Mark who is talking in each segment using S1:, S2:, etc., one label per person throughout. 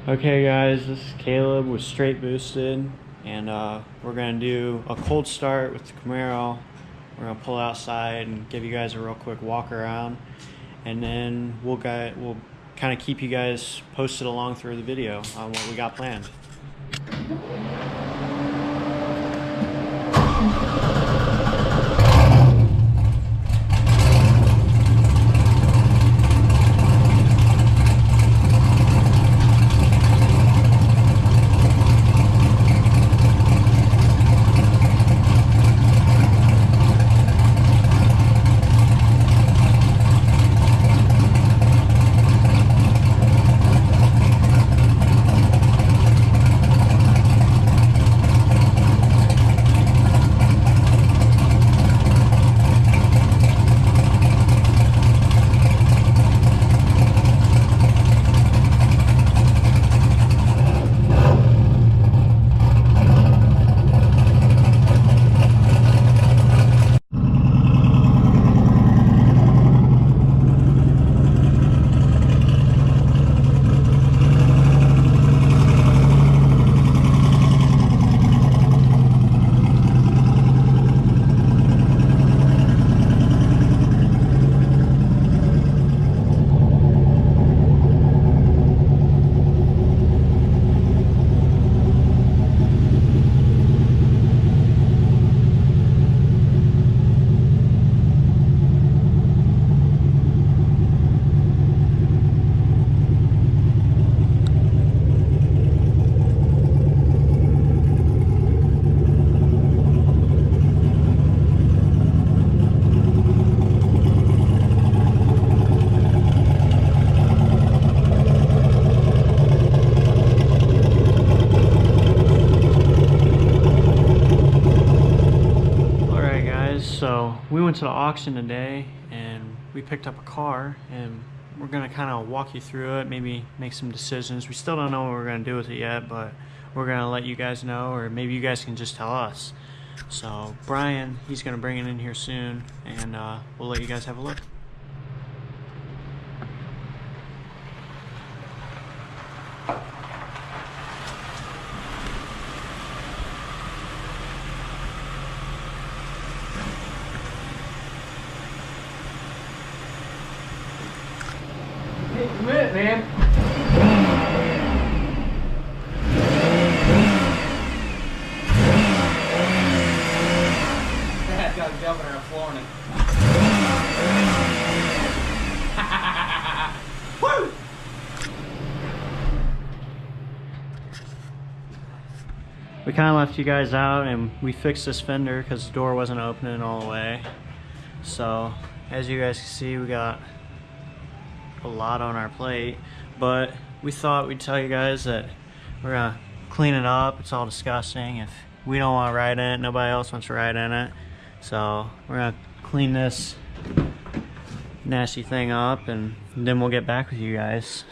S1: Okay guys, this is Caleb with Straight Boosted, and we're going to do a cold start with the Camaro. We're going to pull outside and give you guys a real quick walk around, and then we'll kind of keep you guys posted along through the video on what we got planned. So we went to the auction today and we picked up a car, and we're gonna kind of walk you through it, maybe make some decisions. We still don't know what we're gonna do with it yet, but we're gonna let you guys know, or maybe you guys can just tell us. So Brian, he's gonna bring it in here soon, and we'll let you guys have a look.
S2: Hey, commit, man. That got governor of Florida. Woo!
S1: We kind of left you guys out, and we fixed this fender because the door wasn't opening all the way. So as you guys can see, we got a lot on our plate, but we thought we'd tell you guys that we're gonna clean it up. It's all disgusting. If we don't want to ride in it, nobody else wants to ride in it, so we're gonna clean this nasty thing up, and then we'll get back with you guys.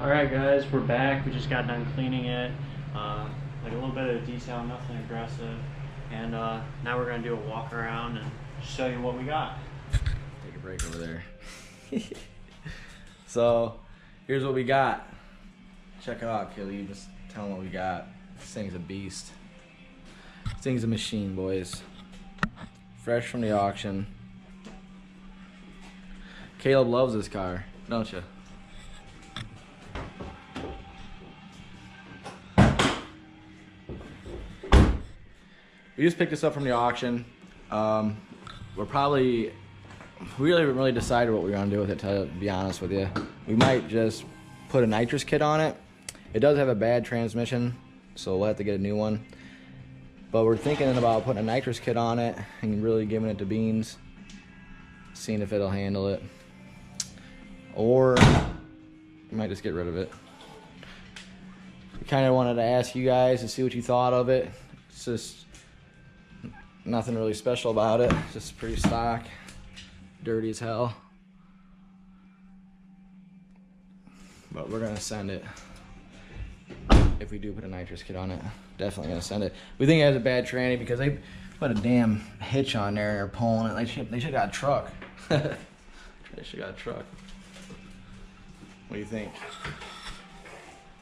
S1: Alright guys, we're back. We just got done cleaning it. Like a little bit of detail, nothing aggressive. And now we're going to do a walk around and show you what we got.
S2: Take a break over there. So, here's what we got. Check it out, Kelly. Just tell them what we got. This thing's a beast. This thing's a machine, boys. Fresh from the auction. Caleb loves this car, don't you? We just picked this up from the auction. We haven't really decided what we're gonna do with it, to be honest with you. We might just put a nitrous kit on it. It does have a bad transmission, so we'll have to get a new one. But we're thinking about putting a nitrous kit on it and really giving it to Beans, seeing if it'll handle it. Or we might just get rid of it. We kind of wanted to ask you guys to see what you thought of it, It's just nothing really special about it. It's just pretty stock, dirty as hell. But we're gonna send it. If we do put a nitrous kit on it, definitely gonna send it. We think it has a bad tranny because they put a damn hitch on there and they're pulling it. They should got a truck. They should got a truck. What do you think?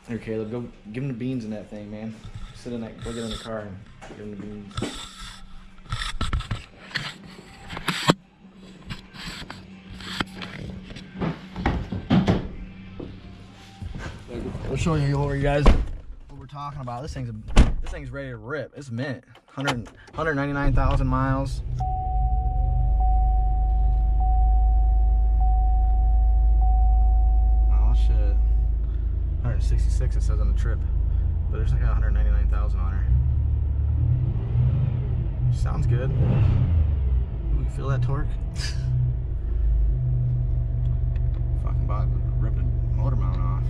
S2: Here, Caleb, go give him the beans in that thing, man. Sit in that, go get in the car and give him the beans. We'll show you over, you guys, what we're talking about. This thing's ready to rip. It's mint. 199,000 miles. Oh shit. 166 it says on the trip, but there's like 199,000 on her. Sounds good. Ooh, you feel that torque? Fucking about to rip the motor mount off.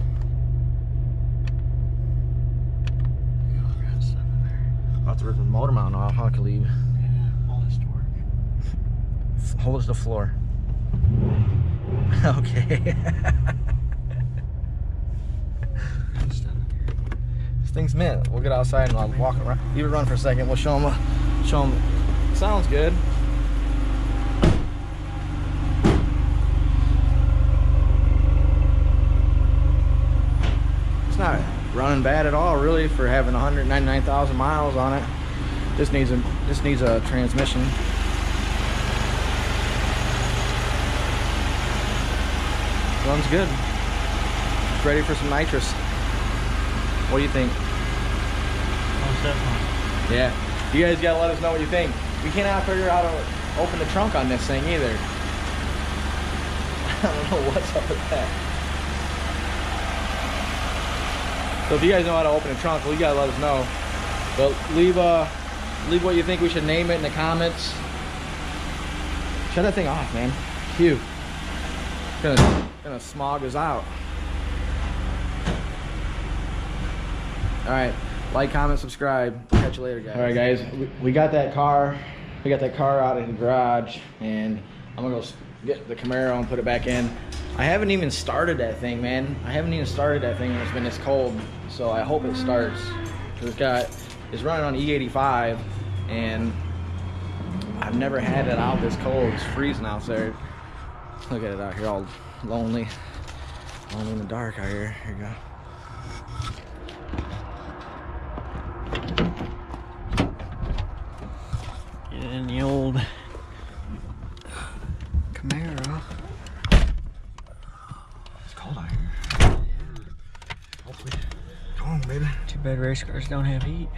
S2: About to rip the motor mount off, huh, Khalib?
S1: Yeah, all this torque.
S2: Hold us to the floor. Okay. This thing's mint. We'll get outside and I'll walk around. Leave it run for a second. We'll show them. Sounds good. It's not running bad at all, really, for having 199,000 miles on it. Just needs a transmission. Runs good. It's ready for some nitrous. What do you think?
S1: Most definitely.
S2: Yeah. You guys gotta let us know what you think. We cannot figure out how to open the trunk on this thing either. I don't know what's up with that. So if you guys know how to open a trunk, well, you gotta let us know. But leave what you think we should name it in the comments. Shut that thing off, man. Phew. Gonna smog us out. All right, like, comment, subscribe. Catch you later, guys. All right, guys, we got that car. We got that car out of the garage, and I'm gonna go get the Camaro and put it back in. I haven't even started that thing, man. I haven't even started that thing when it's been this cold. So I hope it starts. It's running on E85, and I've never had it out this cold. It's freezing out there. Look at it out here, all lonely in the dark out here. Here you go.
S1: Get in the old Camaro.
S2: It's cold out here. Hopefully. Come on, baby.
S1: Too bad race cars don't have heat.